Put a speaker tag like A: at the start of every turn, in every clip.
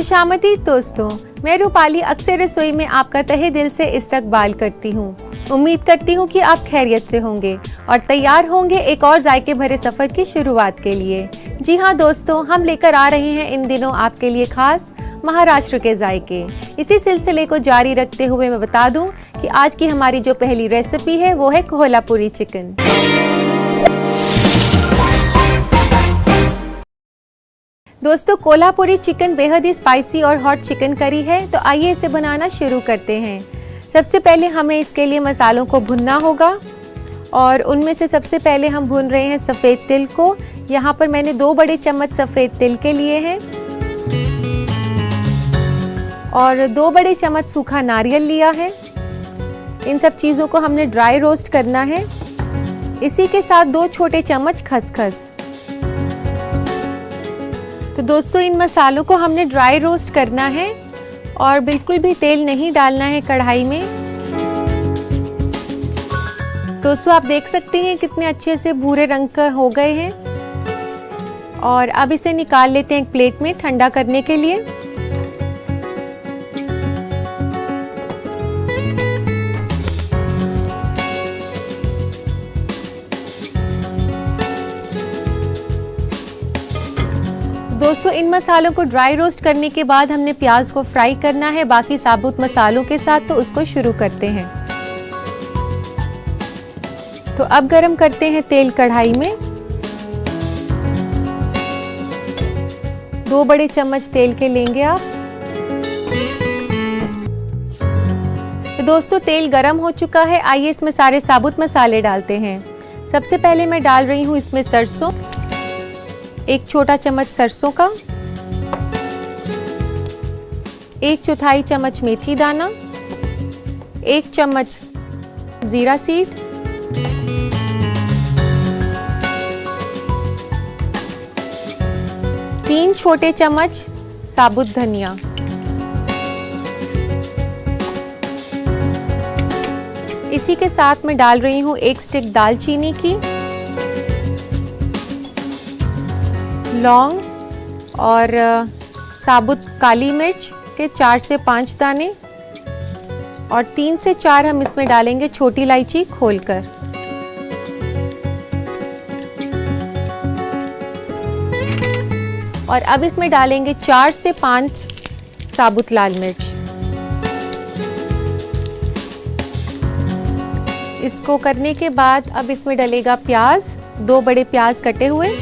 A: खुशामदीद दोस्तों, मैं रूपाली अक्सर रसोई में आपका तहे दिल से इस्तकबाल करती हूँ। उम्मीद करती हूँ कि आप खैरियत से होंगे और तैयार होंगे एक और जायके भरे सफ़र की शुरुआत के लिए। जी हाँ दोस्तों, हम लेकर आ रहे हैं इन दिनों आपके लिए खास महाराष्ट्र के जायके। इसी सिलसिले को जारी रखते हुए मैं बता दूं कि आज की हमारी जो पहली रेसिपी है वो है कोल्हापुरी चिकन। दोस्तों, कोल्हापुरी चिकन बेहद ही स्पाइसी और हॉट चिकन करी है, तो आइए इसे बनाना शुरू करते हैं। सबसे पहले हमें इसके लिए मसालों को भुनना होगा और उनमें से सबसे पहले हम भून रहे हैं सफ़ेद तिल को। यहाँ पर मैंने 2 बड़े चम्मच सफ़ेद तिल के लिए हैं और 2 बड़े चम्मच सूखा नारियल लिया है। इन सब चीज़ों को हमने ड्राई रोस्ट करना है। इसी के साथ 2 छोटे चम्मच खसखस। तो दोस्तों, इन मसालों को हमने ड्राई रोस्ट करना है और बिल्कुल भी तेल नहीं डालना है कढ़ाई में। दोस्तों, आप देख सकते हैं कितने अच्छे से भूरे रंग का हो गए हैं और अब इसे निकाल लेते हैं एक प्लेट में ठंडा करने के लिए। दोस्तों, इन मसालों को ड्राई रोस्ट करने के बाद हमने प्याज को फ्राई करना है बाकी साबुत मसालों के साथ, तो उसको शुरू करते हैं। तो अब गरम करते हैं तेल कढ़ाई में। 2 बड़े चम्मच तेल के लेंगे आप। तो दोस्तों, तेल गरम हो चुका है। आइए इसमें सारे साबुत मसाले डालते हैं। सबसे पहले मैं डाल रही हूँ इसमें सरसों, 1 छोटा चम्मच सरसों का, 1/4 चम्मच मेथी दाना, 1 चम्मच जीरा सीड, 3 छोटे चम्मच साबुत धनिया, इसी के साथ मैं डाल रही हूँ 1 स्टिक दालचीनी की, लौंग और साबुत काली मिर्च के 4 से 5 दाने और 3 से 4 हम इसमें डालेंगे छोटी इलायची खोलकर। और अब इसमें डालेंगे 4 से 5 साबुत लाल मिर्च। इसको करने के बाद अब इसमें डलेगा प्याज, 2 बड़े प्याज कटे हुए।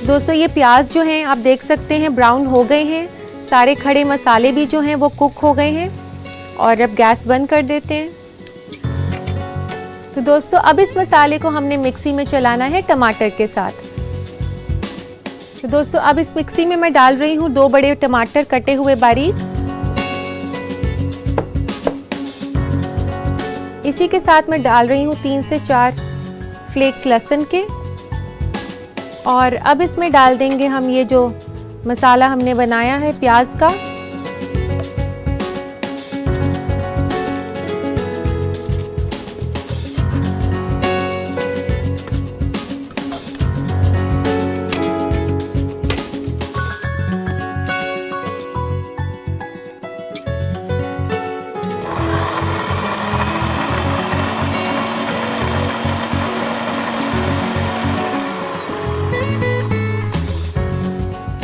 A: दोस्तों, ये प्याज जो हैं आप देख सकते हैं ब्राउन हो गए हैं। सारे खड़े मसाले भी जो हैं वो कुक हो गए हैं और अब गैस बंद कर देते हैं। तो दोस्तों, अब इस मसाले को हमने मिक्सी में चलाना है टमाटर के साथ। तो दोस्तों, अब इस मिक्सी में मैं डाल रही हूँ 2 बड़े टमाटर कटे हुए बारीक। इसी के साथ मैं डाल रही हूँ 3 से 4 फ्लेक्स लहसुन के और अब इसमें डाल देंगे हम ये जो मसाला हमने बनाया है प्याज का।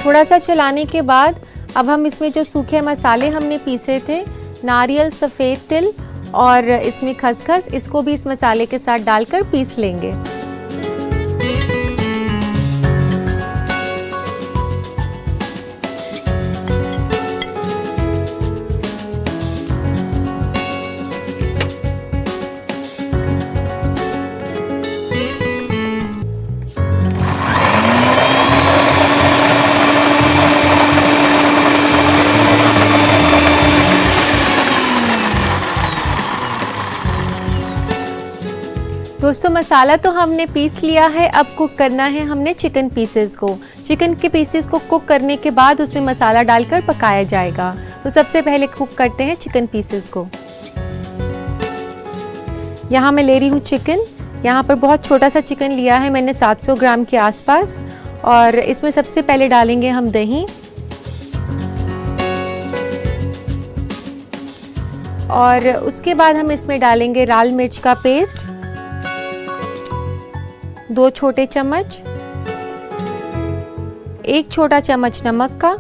A: थोड़ा सा चलाने के बाद अब हम इसमें जो सूखे मसाले हमने पीसे थे, नारियल, सफ़ेद तिल और इसमें खसखस, इसको भी इस मसाले के साथ डालकर पीस लेंगे। दोस्तों, मसाला तो हमने पीस लिया है। अब कुक करना है हमने चिकन पीसेस को। चिकन के पीसेस को कुक करने के बाद उसमें मसाला डालकर पकाया जाएगा। तो सबसे पहले कुक करते हैं चिकन पीसेस को। यहाँ मैं ले रही हूँ चिकन। यहाँ पर बहुत छोटा सा चिकन लिया है मैंने, 700 ग्राम के आसपास। और इसमें सबसे पहले डालेंगे हम दही, और उसके बाद हम इसमें डालेंगे लाल मिर्च का पेस्ट 2 छोटे चम्मच, 1 छोटा चम्मच नमक का,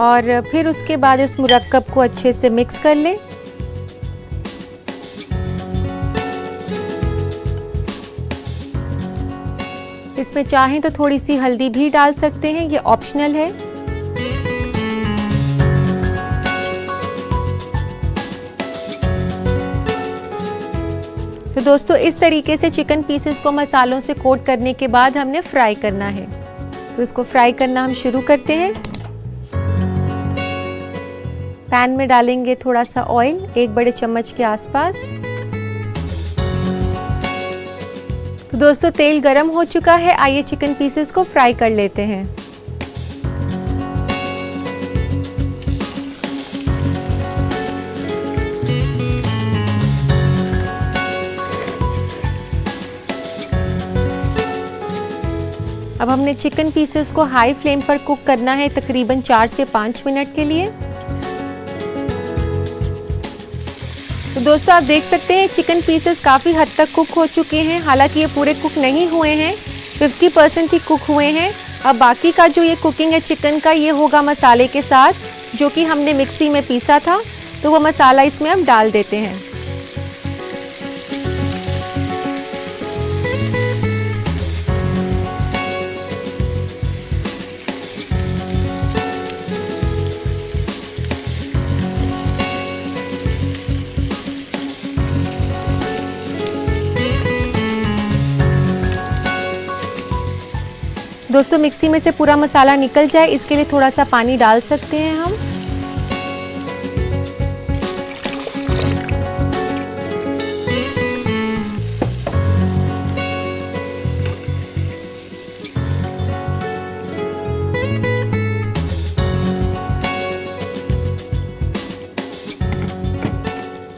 A: और फिर उसके बाद इस मुरक्कब को अच्छे से मिक्स कर लें। इसमें चाहें तो थोड़ी सी हल्दी भी डाल सकते हैं, ये ऑप्शनल है। तो दोस्तों इस तरीके से चिकन पीसेस को मसालों से कोट करने के बाद हमने फ्राई करना है। तो इसको फ्राई करना हम शुरू करते हैं। पैन में डालेंगे थोड़ा सा ऑयल, 1 बड़े चम्मच के आसपास। तो दोस्तों तेल गरम हो चुका है, आइए चिकन पीसेस को फ्राई कर लेते हैं। अब हमने चिकन पीसेस को हाई फ्लेम पर कुक करना है तकरीबन 4 से 5 मिनट के लिए। तो दोस्तों आप देख सकते हैं चिकन पीसेस काफ़ी हद तक कुक हो चुके हैं, हालांकि ये पूरे कुक नहीं हुए हैं, 50% ही कुक हुए हैं। अब बाकी का जो ये कुकिंग है चिकन का, ये होगा मसाले के साथ, जो कि हमने मिक्सी में पीसा था। तो वो मसाला इसमें हम डाल देते हैं। दोस्तों मिक्सी में से पूरा मसाला निकल जाए, इसके लिए थोड़ा सा पानी डाल सकते हैं हम।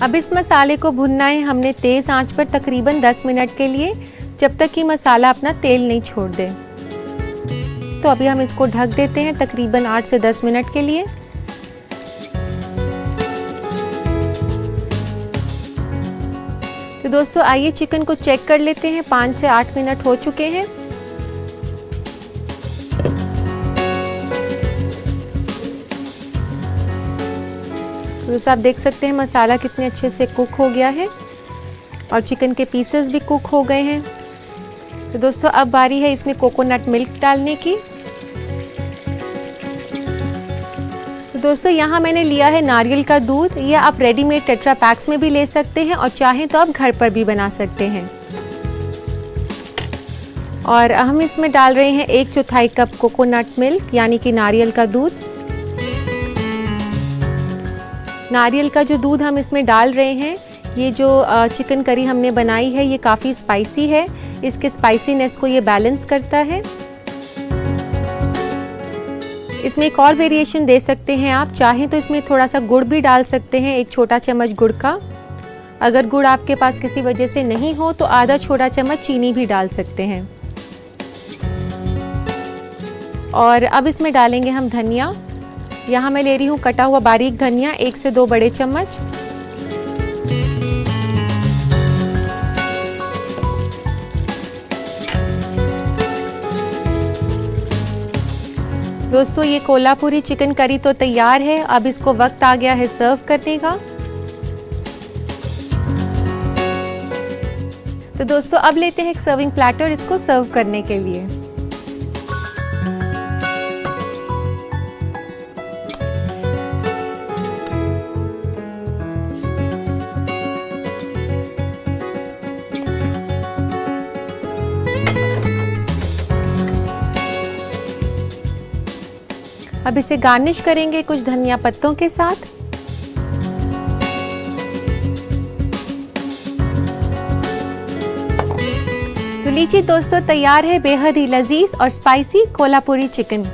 A: अब इस मसाले को भुनना है हमने तेज आंच पर तकरीबन 10 मिनट के लिए, जब तक कि मसाला अपना तेल नहीं छोड़ दे। तो अभी हम इसको ढक देते हैं तकरीबन 8 से 10 मिनट के लिए। तो दोस्तों आइए चिकन को चेक कर लेते हैं, 5 से 8 मिनट हो चुके हैं। तो दोस्तों आप देख सकते हैं मसाला कितने अच्छे से कुक हो गया है और चिकन के पीसेस भी कुक हो गए हैं। तो दोस्तों अब बारी है इसमें कोकोनट मिल्क डालने की। तो दोस्तों यहाँ मैंने लिया है नारियल का दूध, या आप रेडीमेड टेट्रा पैक्स में भी ले सकते हैं, और चाहें तो आप घर पर भी बना सकते हैं। और हम इसमें डाल रहे हैं 1/4 कप कोकोनट मिल्क, यानी कि नारियल का दूध। नारियल का जो दूध हम इसमें डाल रहे हैं, ये जो चिकन करी हमने बनाई है ये काफ़ी स्पाइसी है, इसके स्पाइसीनेस को ये बैलेंस करता है। इसमें एक और वेरिएशन दे सकते हैं आप, चाहें तो इसमें थोड़ा सा गुड़ भी डाल सकते हैं, 1 छोटा चम्मच गुड़ का। अगर गुड़ आपके पास किसी वजह से नहीं हो तो आधा छोटा चम्मच चीनी भी डाल सकते हैं। और अब इसमें डालेंगे हम धनिया। यहाँ मैं ले रही हूँ कटा हुआ बारीक धनिया, 1 से 2 बड़े चम्मच। दोस्तों ये कोल्हापुरी चिकन करी तो तैयार है, अब इसको वक्त आ गया है सर्व करने का। तो दोस्तों अब लेते हैं एक सर्विंग प्लेटर इसको सर्व करने के लिए। अब इसे गार्निश करेंगे कुछ धनिया पत्तों के साथ। तो लीजिए दोस्तों तैयार है बेहद ही लजीज और स्पाइसी कोल्हापुरी चिकन।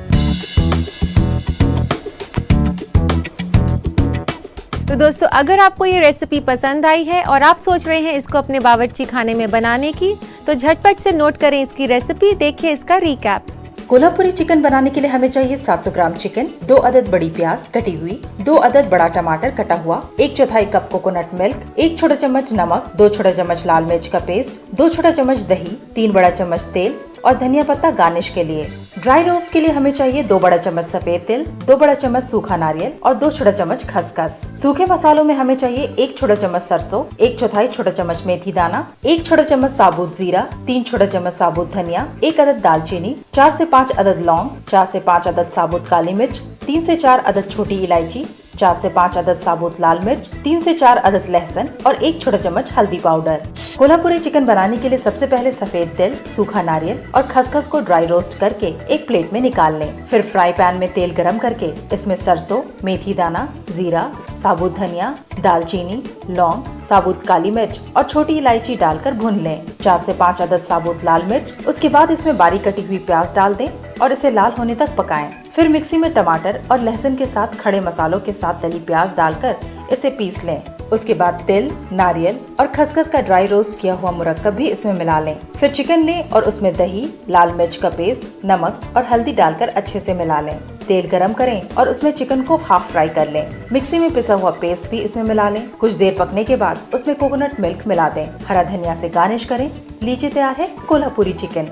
A: तो दोस्तों, अगर आपको ये रेसिपी पसंद आई है और आप सोच रहे हैं इसको अपने बावर्ची खाने में बनाने की, तो झटपट से नोट करें इसकी रेसिपी, देखिए इसका रिकैप।
B: कोल्हापुरी चिकन बनाने के लिए हमें चाहिए 700 ग्राम चिकन, 2 अदद बड़ी प्याज कटी हुई, 2 अदद बड़ा टमाटर कटा हुआ, 1/4 कप कोकोनट मिल्क, 1 छोटा चम्मच नमक, 2 छोटा चम्मच लाल मिर्च का पेस्ट, 2 छोटा चम्मच दही, 3 बड़ा चम्मच तेल और धनिया पत्ता गार्निश के लिए। ड्राई रोस्ट के लिए हमें चाहिए 2 बड़ा चम्मच सफेद तिल, 2 बड़ा चम्मच सूखा नारियल और 2 छोटा चम्मच खसखस। सूखे मसालों में हमें चाहिए 1 छोटा चम्मच सरसों, 1/4 छोटा चम्मच मेथी दाना, 1 छोटा चम्मच साबुत जीरा, 3 छोटा चम्मच साबुत धनिया, 1 अदद दालचीनी, 4 से 5 अदद लौंग, 4 से 5 अदद साबुत काली मिर्च, 3 से 4 अदद छोटी इलायची, 4 से 5 अदद साबुत लाल मिर्च, 3 से 4 अदद लहसुन और 1 छोटा चम्मच हल्दी पाउडर। कोल्हापुरी चिकन बनाने के लिए सबसे पहले सफेद तिल, सूखा नारियल और खसखस को ड्राई रोस्ट करके एक प्लेट में निकाल लें। फिर फ्राई पैन में तेल गरम करके इसमें सरसों, मेथी दाना, जीरा, साबुत धनिया, दालचीनी, लौंग, साबुत काली मिर्च और छोटी इलायची डालकर भून लें। 4 से 5 अदद साबुत लाल मिर्च। उसके बाद इसमें बारीक कटी हुई प्याज डाल दें और इसे लाल होने तक पकाएं। फिर मिक्सी में टमाटर और लहसुन के साथ खड़े मसालों के साथ तली प्याज डालकर इसे पीस लें। उसके बाद तिल, नारियल और खसखस का ड्राई रोस्ट किया हुआ मुरक्कब भी इसमें मिला लें। फिर चिकन लें और उसमें दही, लाल मिर्च का पेस्ट, नमक और हल्दी डालकर अच्छे से मिला लें। तेल गरम करें और उसमें चिकन को हाफ फ्राई कर लें। मिक्सी में पिसा हुआ पेस्ट भी इसमें मिला लें। कुछ देर पकने के बाद उसमें कोकोनट मिल्क मिला दें। हरा धनिया से गार्निश करें। लीजिए तैयार है कोल्हापुरी चिकन।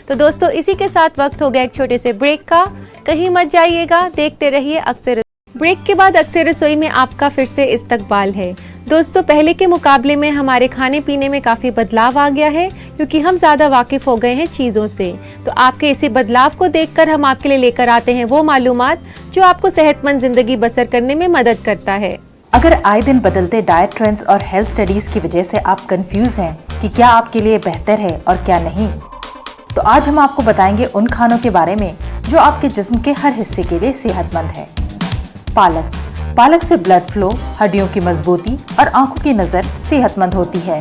A: तो दोस्तों, इसी के साथ वक्त हो गया एक छोटे से ब्रेक का। कहीं मत जाइएगा, देखते रहिए अक्सर। ब्रेक के बाद अक्सर रसोई में आपका फिर से इस्तकबाल है। दोस्तों, पहले के मुकाबले में हमारे खाने पीने में काफ़ी बदलाव आ गया है, क्योंकि हम ज़्यादा वाकिफ़ हो गए हैं चीज़ों से। तो आपके इसी बदलाव को देखकर हम आपके लिए लेकर आते हैं वो मालूमात जो आपको सेहतमंद ज़िंदगी बसर करने में मदद करता है।
B: अगर आए दिन बदलते डाइट ट्रेंड्स और हेल्थ स्टडीज की वजह से आप कंफ्यूज हैं कि क्या आपके लिए बेहतर है और क्या नहीं, तो आज हम आपको बताएंगे उन खानों के बारे में जो आपके जिस्म के हर हिस्से के लिए सेहतमंद है। पालक। पालक से ब्लड फ्लो, हड्डियों की मजबूती और आंखों की नजर सेहतमंद होती है।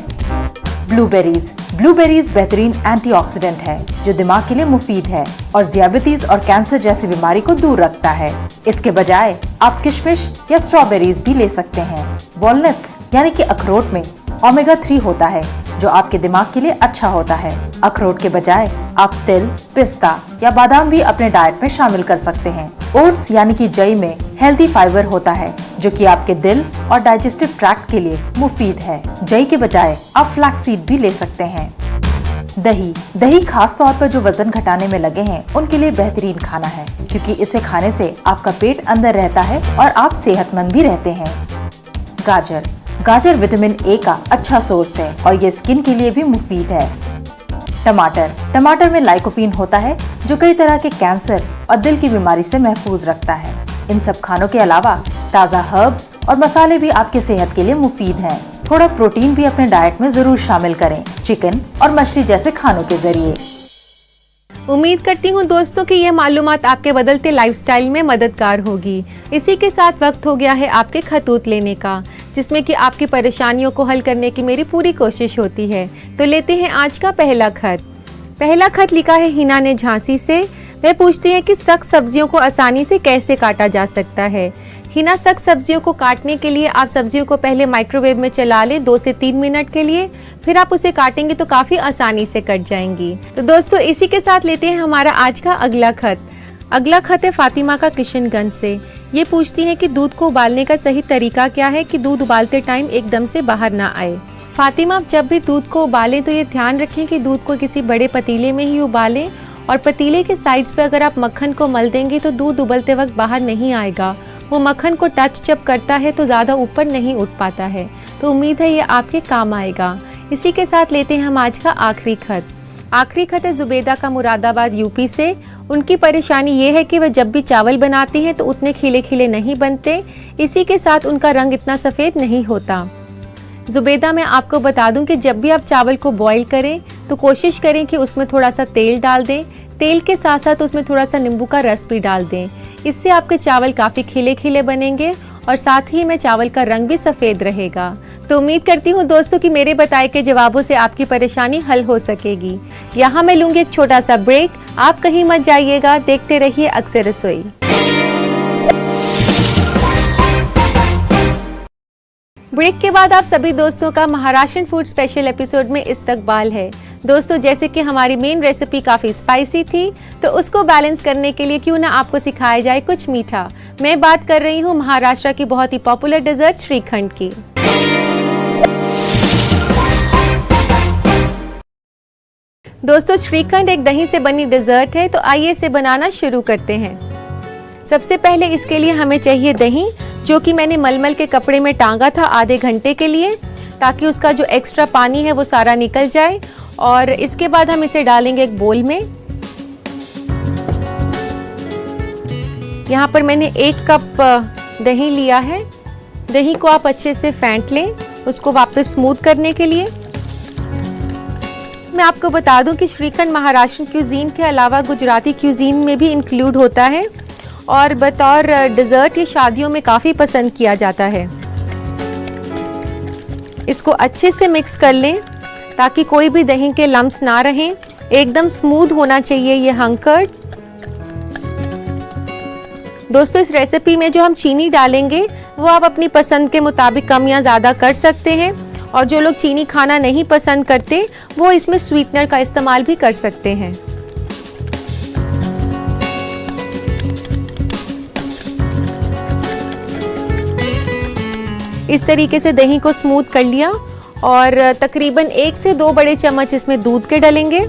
B: ब्लूबेरीज। ब्लूबेरीज बेहतरीन एंटीऑक्सीडेंट है जो दिमाग के लिए मुफीद है और ज़ियाबतीस और कैंसर जैसी बीमारी को दूर रखता है। इसके बजाय आप किशमिश या स्ट्रॉबेरीज भी ले सकते हैं। वॉलनट्स यानी कि अखरोट में ओमेगा 3 होता है जो आपके दिमाग के लिए अच्छा होता है। अखरोट के बजाय आप तिल, पिस्ता या बादाम भी अपने डाइट में शामिल कर सकते हैं। ओट्स यानी कि जई में हेल्दी फाइबर होता है जो कि आपके दिल और डाइजेस्टिव ट्रैक्ट के लिए मुफीद है। जई के बजाय आप फ्लैक्सीड भी ले सकते हैं। दही। दही खास तौर पर जो वजन घटाने में लगे हैं उनके लिए बेहतरीन खाना है, क्योंकि इसे खाने से आपका पेट अंदर रहता है और आप सेहतमंद भी रहते हैं। गाजर। गाजर विटामिन ए का अच्छा सोर्स है और ये स्किन के लिए भी मुफीद है। टमाटर। टमाटर में लाइकोपीन होता है जो कई तरह के कैंसर और दिल की बीमारी से महफूज रखता है। इन सब खानों के अलावा ताज़ा हर्ब्स और मसाले भी आपके सेहत के लिए मुफीद हैं। थोड़ा प्रोटीन भी अपने डाइट में जरूर शामिल करें, चिकन और मछली जैसे खानों के जरिए।
A: उम्मीद करती हूँ दोस्तों कि ये मालूमात आपके बदलते लाइफस्टाइल में मददगार होगी। इसी के साथ वक्त हो गया है आपके खतूत लेने का, जिसमें कि आपकी परेशानियों को हल करने की मेरी पूरी कोशिश होती है। तो लेते हैं आज का पहला खत। पहला खत लिखा है हिना ने झांसी से। वह पूछती है कि सख्त सब्जियों को आसानी से कैसे काटा जा सकता है। हिना, सख्त सब्जियों को काटने के लिए आप सब्जियों को पहले माइक्रोवेव में चला लें 2 से 3 मिनट के लिए, फिर आप उसे काटेंगे तो काफ़ी आसानी से कट जाएंगी। तो दोस्तों, इसी के साथ लेते हैं हमारा आज का अगला खत। अगला खत है फातिमा का किशनगंज से। ये पूछती है कि दूध को उबालने का सही तरीका क्या है कि दूध उबालते टाइम एकदम से बाहर ना आए। फातिमा, जब भी दूध को उबालें तो ये ध्यान रखें कि दूध को किसी बड़े पतीले में ही उबालें और पतीले के साइड्स पे अगर आप मक्खन को मल देंगे तो दूध उबलते वक्त बाहर नहीं आएगा। वो मक्खन को टच जब करता है तो ज़्यादा ऊपर नहीं उठ पाता है। तो उम्मीद है ये आपके काम आएगा। इसी के साथ लेते हैं हम आज का आखिरी खत। आखिरी खत है जुबेदा का मुरादाबाद यूपी से। उनकी परेशानी ये है कि वह जब भी चावल बनाती हैं तो उतने खिले खिले नहीं बनते। इसी के साथ उनका रंग इतना सफ़ेद नहीं होता। जुबेदा, मैं आपको बता दूं कि जब भी आप चावल को बॉईल करें तो कोशिश करें कि उसमें थोड़ा सा तेल डाल दें। तेल के साथ साथ उसमें थोड़ा सा नींबू का रस भी डाल दें। इससे आपके चावल काफ़ी खिले खिले बनेंगे और साथ ही में चावल का रंग भी सफ़ेद रहेगा। तो उम्मीद करती हूँ दोस्तों कि मेरे बताए के जवाबों से आपकी परेशानी हल हो सकेगी। यहाँ मैं लूँगी एक छोटा सा ब्रेक। आप कहीं मत जाइएगा, देखते रहिए अक्सर रसोई। ब्रेक के बाद आप सभी दोस्तों का महाराष्ट्र फूड स्पेशल एपिसोड में इस्तकबाल है। दोस्तों, जैसे कि हमारी मेन रेसिपी काफ़ी स्पाइसी थी, तो उसको बैलेंस करने के लिए क्यों ना आपको सिखाया जाए कुछ मीठा। मैं बात कर रही हूँ महाराष्ट्र की बहुत ही पॉपुलर डेजर्ट श्रीखंड की। दोस्तों, श्रीखंड एक दही से बनी डेजर्ट है, तो आइए इसे बनाना शुरू करते हैं। सबसे पहले इसके लिए हमें चाहिए दही, जो कि मैंने मलमल के कपड़े में टांगा था आधे घंटे के लिए, ताकि उसका जो एक्स्ट्रा पानी है वो सारा निकल जाए। और इसके बाद हम इसे डालेंगे एक बोल में। यहाँ पर मैंने 1 कप दही लिया है। दही को आप अच्छे से फेंट लें, उसको वापस स्मूथ करने के लिए। मैं आपको बता दूं कि श्रीखंड महाराष्ट्र क्यूजीन के अलावा गुजराती क्यूजीन में भी इंक्लूड होता है और बतौर डेजर्ट ये शादियों में काफ़ी पसंद किया जाता है। इसको अच्छे से मिक्स कर लें ताकि कोई भी दही के लम्स ना रहें। एकदम स्मूथ होना चाहिए ये हंकर्ड। दोस्तों, इस रेसिपी में जो हम चीनी डालेंगे वो आप अपनी पसंद के मुताबिक कम या ज़्यादा कर सकते हैं, और जो लोग चीनी खाना नहीं पसंद करते वो इसमें स्वीटनर का इस्तेमाल भी कर सकते हैं। इस तरीके से दही को स्मूथ कर लिया और तकरीबन 1 से 2 बड़े चम्मच इसमें दूध के डलेंगे।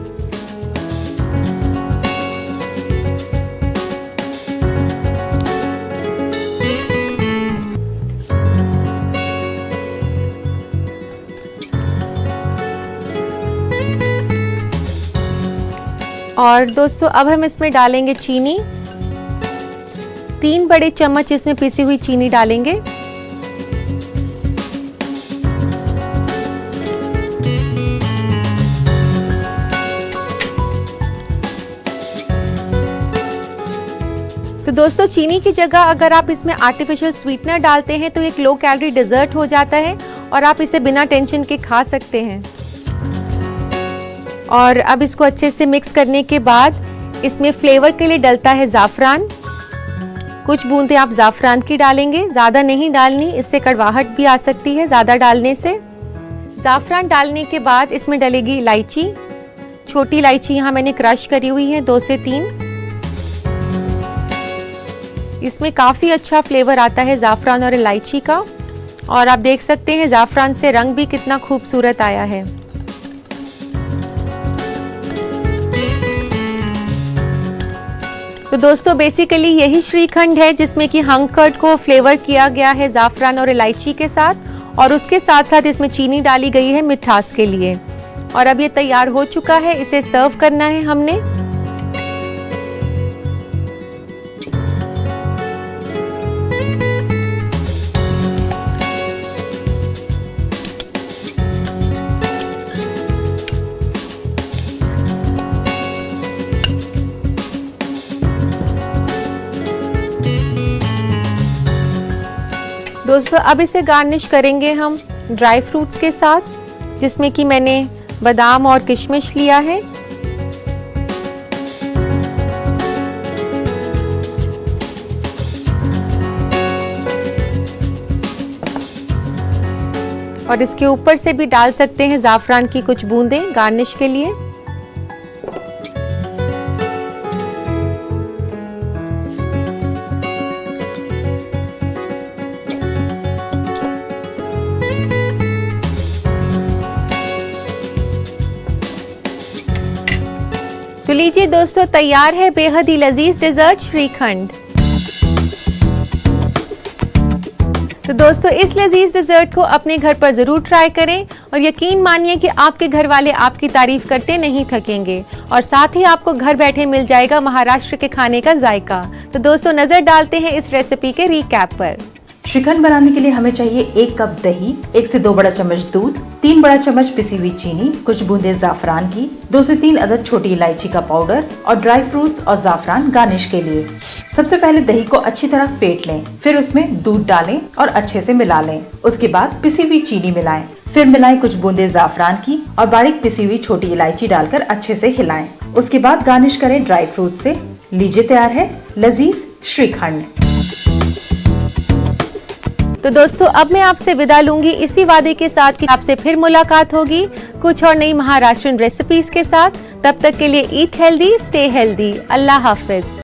A: और दोस्तों, अब हम इसमें डालेंगे चीनी। 3 बड़े चम्मच इसमें पिसी हुई चीनी डालेंगे। तो दोस्तों, चीनी की जगह अगर आप इसमें आर्टिफिशियल स्वीटनर डालते हैं तो एक लो कैलोरी डेजर्ट हो जाता है और आप इसे बिना टेंशन के खा सकते हैं। और अब इसको अच्छे से मिक्स करने के बाद इसमें फ्लेवर के लिए डलता है ज़ाफ़रान। कुछ बूंदें आप ज़ाफ़रान की डालेंगे, ज़्यादा नहीं डालनी, इससे कड़वाहट भी आ सकती है ज़्यादा डालने से। ज़ाफ़रान डालने के बाद इसमें डलेगी इलायची। छोटी इलायची यहाँ मैंने क्रश करी हुई है 2 से 3। इसमें काफ़ी अच्छा फ्लेवर आता है ज़ाफ़रान और इलायची का, और आप देख सकते हैं ज़ाफ़रान से रंग भी कितना खूबसूरत आया है। तो दोस्तों, बेसिकली यही श्रीखंड है जिसमें कि हंकर्ड को फ्लेवर किया गया है ज़ाफ़रान और इलायची के साथ, और उसके साथ साथ इसमें चीनी डाली गई है मिठास के लिए। और अब ये तैयार हो चुका है, इसे सर्व करना है हमने। दोस्तों, अब इसे गार्निश करेंगे हम ड्राई फ्रूट्स के साथ, जिसमें कि मैंने बादाम और किशमिश लिया है। और इसके ऊपर से भी डाल सकते हैं ज़ाफ़रान की कुछ बूंदें गार्निश के लिए। तो लीजिए दोस्तों, तैयार है बेहद ही लजीज डेजर्ट श्रीखंड। तो दोस्तों, इस लजीज डेजर्ट को अपने घर पर जरूर ट्राई करें और यकीन मानिए कि आपके घर वाले आपकी तारीफ करते नहीं थकेंगे, और साथ ही आपको घर बैठे मिल जाएगा महाराष्ट्र के खाने का जायका। तो दोस्तों, नजर डालते हैं इस रेसिपी के रिकैप पर।
B: श्रीखंड बनाने के लिए हमें चाहिए 1 कप दही, 1 से 2 बड़ा चम्मच दूध, 3 बड़ा चम्मच पिसी हुई चीनी, कुछ बूंदे ज़ाफ़रान की, 2 से 3 अदद छोटी इलायची का पाउडर और ड्राई फ्रूट्स और ज़ाफ़रान गार्निश के लिए। सबसे पहले दही को अच्छी तरह फेंट लें, फिर उसमें दूध डालें और अच्छे से मिला लें। उसके बाद पिसी हुई चीनी मिलाएं, फिर मिलाएं कुछ बूंदे ज़ाफ़रान की और बारीक पिसी हुई छोटी इलायची डालकर अच्छे से हिलाएं। उसके बाद गार्निश करें ड्राई फ्रूट से। लीजिए, तैयार है लजीज श्रीखंड।
A: तो दोस्तों अब मैं आपसे विदा लूंगी इसी वादे के साथ कि आपसे फिर मुलाकात होगी कुछ और नई महाराष्ट्रियन रेसिपीज के साथ। तब तक के लिए ईट हेल्दी, स्टे हेल्दी। अल्लाह हाफिज।